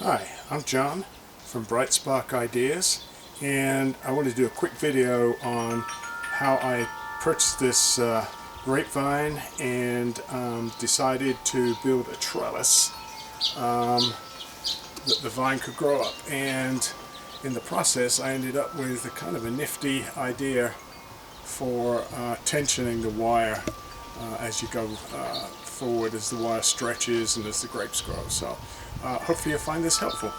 Hi, I'm John from Bright Spark Ideas, and I want to do a quick video on how I purchased this grapevine and decided to build a trellis that the vine could grow up. And in the process I ended up with a kind of a nifty idea for tensioning the wire as you go forward, as the wire stretches and as the grapes grow. So hopefully you'll find this helpful.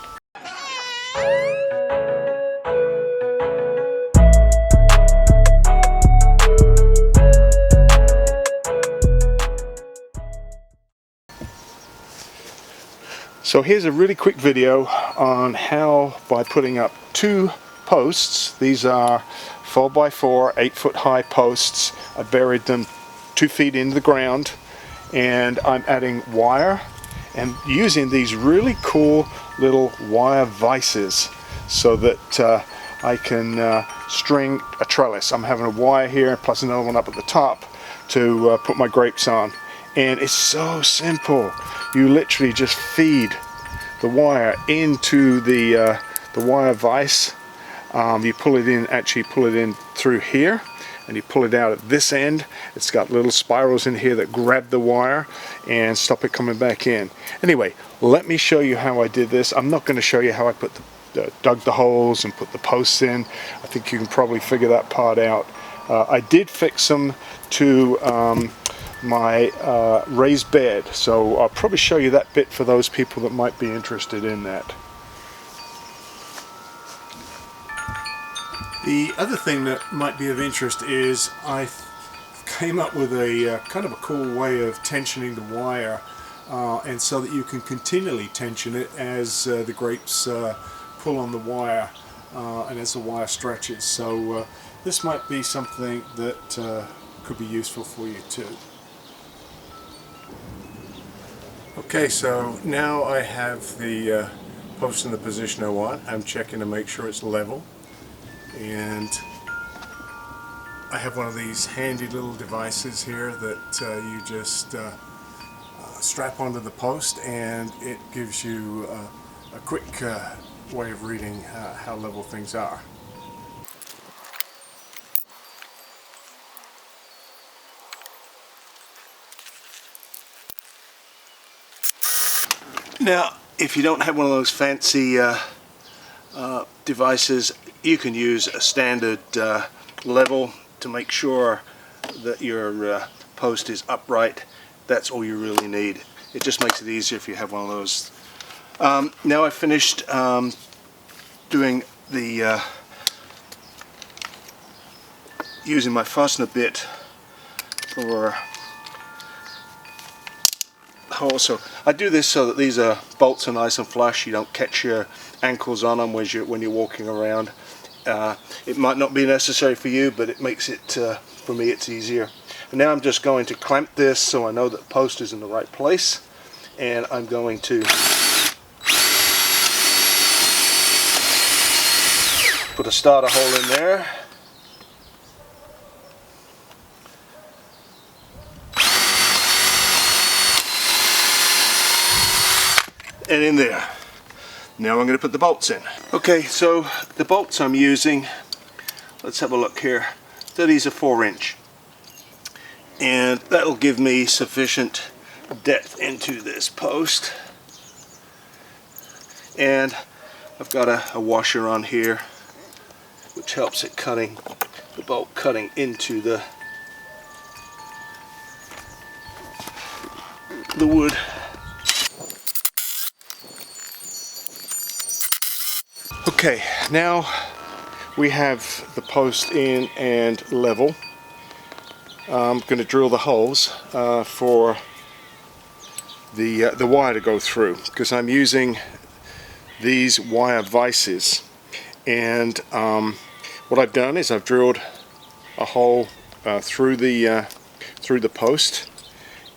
So here's a really quick video on how, by putting up two posts, these are 4x4 8-foot high posts, I buried them 2 feet into the ground, and I'm adding wire and using these really cool little wire vices so that I can string a trellis. I'm having a wire here plus another one up at the top to put my grapes on, and it's so simple. You literally just feed the wire into the wire vise. You pull it in, actually pull it in through here, and you pull it out at this end. It's got little spirals in here that grab the wire and stop it coming back in. Anyway, let me show you how I did this. I'm not going to show you how I put dug the holes and put the posts in. I think you can probably figure that part out. I did fix them to my raised bed, so I'll probably show you that bit for those people that might be interested in that. The other thing that might be of interest is I came up with a kind of a cool way of tensioning the wire, and so that you can continually tension it as the grapes pull on the wire and as the wire stretches. So this might be something that could be useful for you too. Okay, so now I have the post in the position I want. I'm checking to make sure it's level, and I have one of these handy little devices here that you just strap onto the post, and it gives you a quick way of reading how level things are. Now, if you don't have one of those fancy devices, you can use a standard level to make sure that your post is upright. That's all you really need. It just makes it easier if you have one of those. Now I've finished doing the using my fastener bit for hole. So I do this so that these bolts are nice and flush. You don't catch your ankles on them when you're walking around. It might not be necessary for you, but it makes it, for me, it's easier. And now I'm just going to clamp this so I know that the post is in the right place, and I'm going to put a starter hole in there. And in there. Now I'm going to put the bolts in. Okay, so the bolts I'm using, let's have a look here. So these are 4-inch, and that'll give me sufficient depth into this post. And I've got a washer on here, which helps it cutting, the bolt cutting into the wood. Okay, now we have the post in and level. I'm going to drill the holes for the wire to go through, because I'm using these wire vices. And what I've done is I've drilled a hole through the post,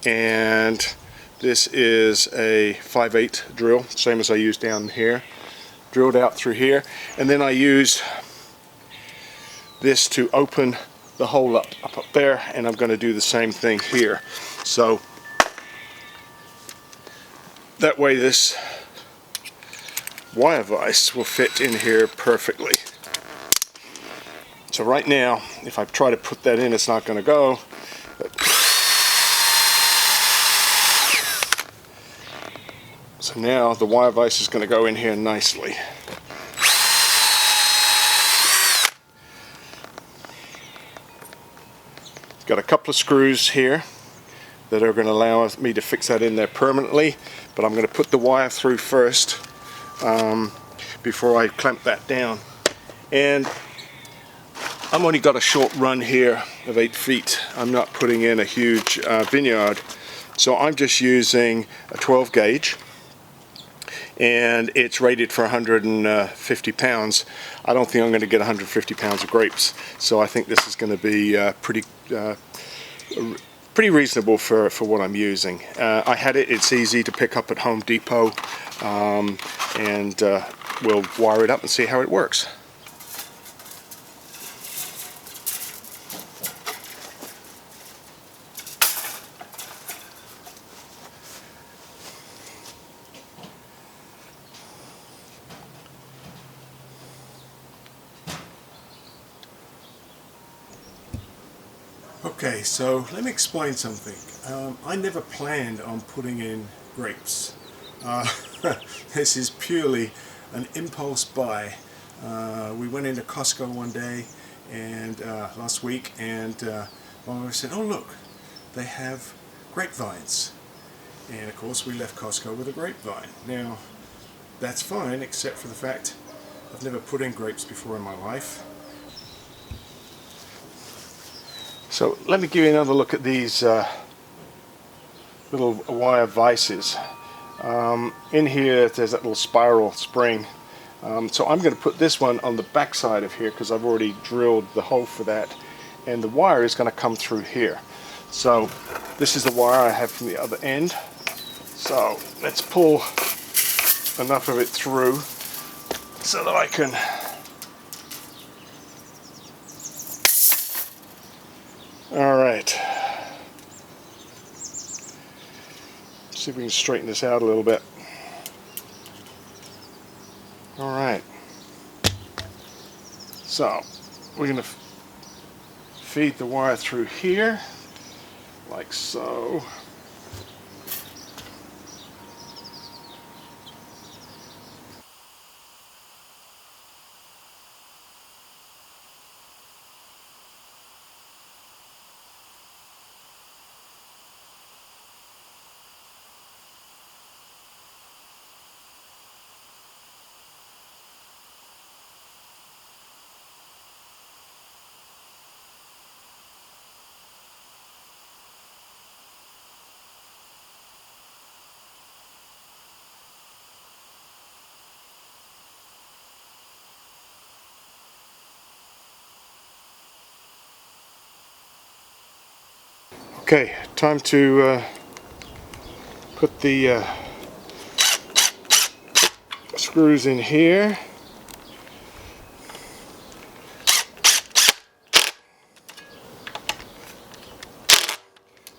and this is a 5/8 drill, same as I used down here. Drilled out through here, and then I used this to open the hole up there, and I'm going to do the same thing here. So that way this wire vise will fit in here perfectly. So right now, if I try to put that in, it's not going to go. So now the wire vise is going to go in here nicely. It's got a couple of screws here that are going to allow me to fix that in there permanently, but I'm going to put the wire through first before I clamp that down. And I've only got a short run here of 8 feet. I'm not putting in a huge vineyard, so I'm just using a 12 gauge, and it's rated for 150 pounds. I don't think I'm going to get 150 pounds of grapes, so I think this is going to be pretty reasonable for what I'm using. I had it, it's easy to pick up at Home Depot, and we'll wire it up and see how it works. Okay, so let me explain something. I never planned on putting in grapes. This is purely an impulse buy. We went into Costco one day and last week, and I said, oh look, they have grapevines. And of course we left Costco with a grapevine. Now that's fine, except for the fact I've never put in grapes before in my life. So let me give you another look at these little wire vices. In here there's that little spiral spring. So I'm going to put this one on the back side of here because I've already drilled the hole for that, and the wire is going to come through here. So this is the wire I have from the other end. So let's pull enough of it through so that I can Alright, see if we can straighten this out a little bit. Alright, so we're going to feed the wire through here, like so. Okay, time to put the screws in here.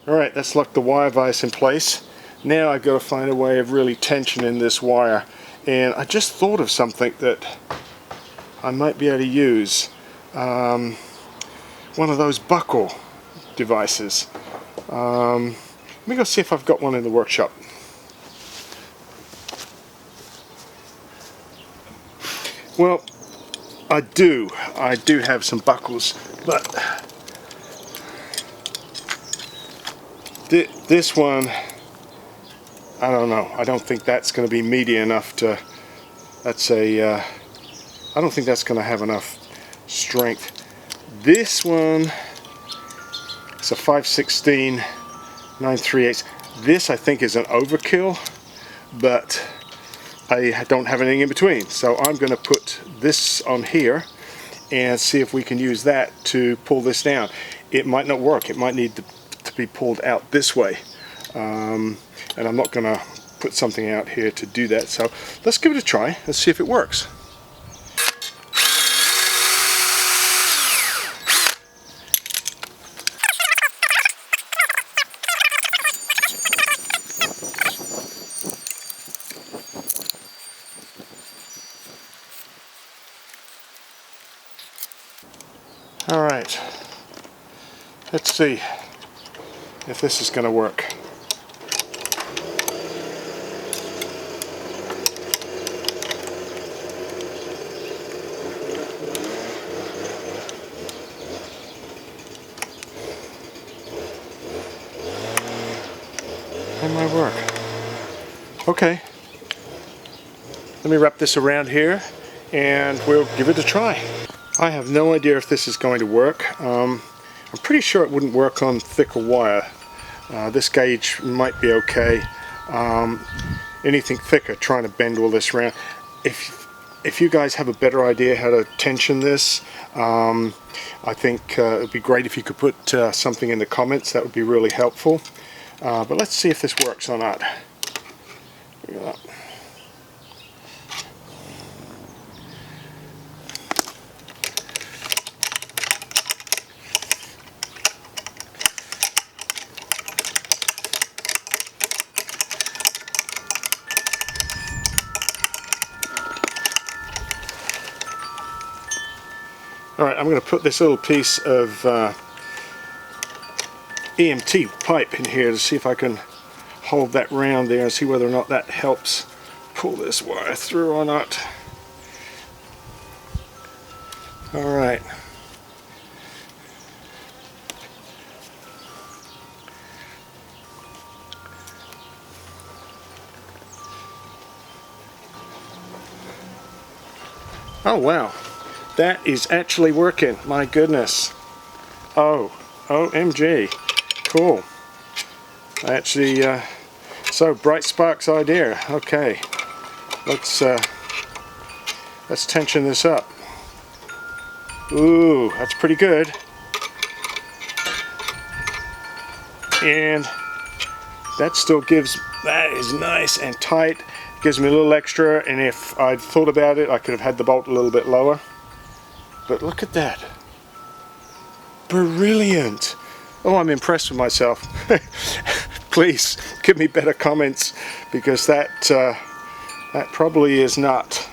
Alright, that's locked the wire vise in place. Now I've got to find a way of really tensioning this wire. And I just thought of something that I might be able to use. One of those buckle devices. Let me go see if I've got one in the workshop. Well, I do have some buckles, but this one, I don't know. I don't think that's going to be meaty enough to, I don't think that's going to have enough strength. This one, it's a 5/16 9/3/8. This I think is an overkill, but I don't have anything in between, so I'm going to put this on here and see if we can use that to pull this down. It might not work. It might need to be pulled out this way, and I'm not going to put something out here to do that, so let's give it a try. Let's see if it works. Alright, let's see if this is going to work. That might work. Okay, let me wrap this around here and we'll give it a try. I have no idea if this is going to work. I'm pretty sure it wouldn't work on thicker wire. This gauge might be okay. Anything thicker, trying to bend all this around. If you guys have a better idea how to tension this, I think it would be great if you could put something in the comments. That would be really helpful. But let's see if this works or not. Look at that. Alright, I'm going to put this little piece of EMT pipe in here to see if I can hold that round there and see whether or not that helps pull this wire through or not. Alright. Oh wow. That is actually working. My goodness. Oh, OMG. Cool. Actually, so Bright Spark's idea. Okay. Let's tension this up. Ooh, that's pretty good. And that still gives, that is nice and tight. Gives me a little extra, and if I'd thought about it, I could have had the bolt a little bit lower. But look at that. Brilliant. Oh, I'm impressed with myself. Please give me better comments, because that probably is not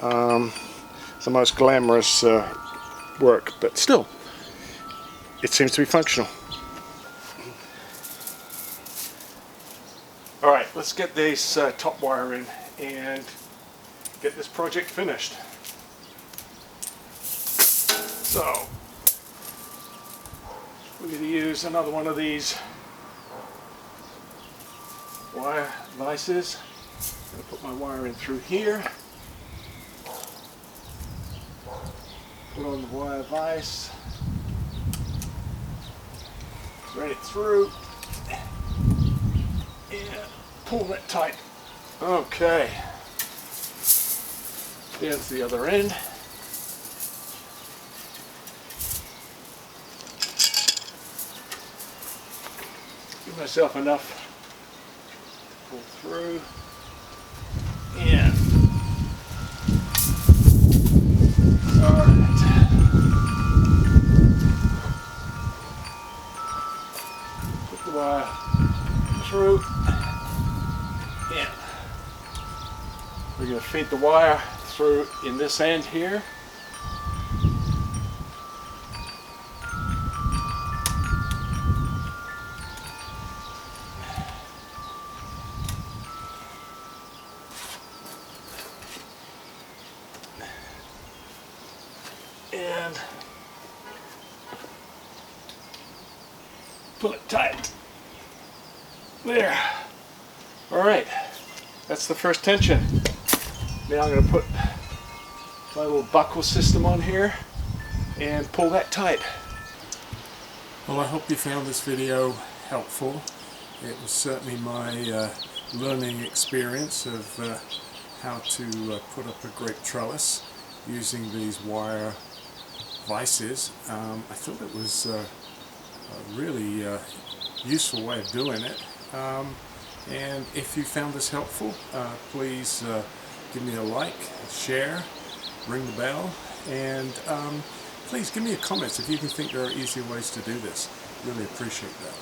the most glamorous work, but still, it seems to be functional. Alright, let's get this top wire in and get this project finished. So, we're going to use another one of these wire vices. I'm going to put my wire in through here. Put on the wire vise. Thread it through. And pull it tight. Okay. Down to the other end. Give myself enough to pull through. And alright. Put the wire through. And we're going to feed the wire through in this end here. And pull it tight. There. Alright, that's the first tension. Now I'm going to put my little buckle system on here and pull that tight. Well, I hope you found this video helpful. It was certainly my learning experience of how to put up a grape trellis using these wire vices. I thought it was a really useful way of doing it. And if you found this helpful, please give me a like, share, ring the bell, and please give me a comment if you can think there are easier ways to do this. Really appreciate that.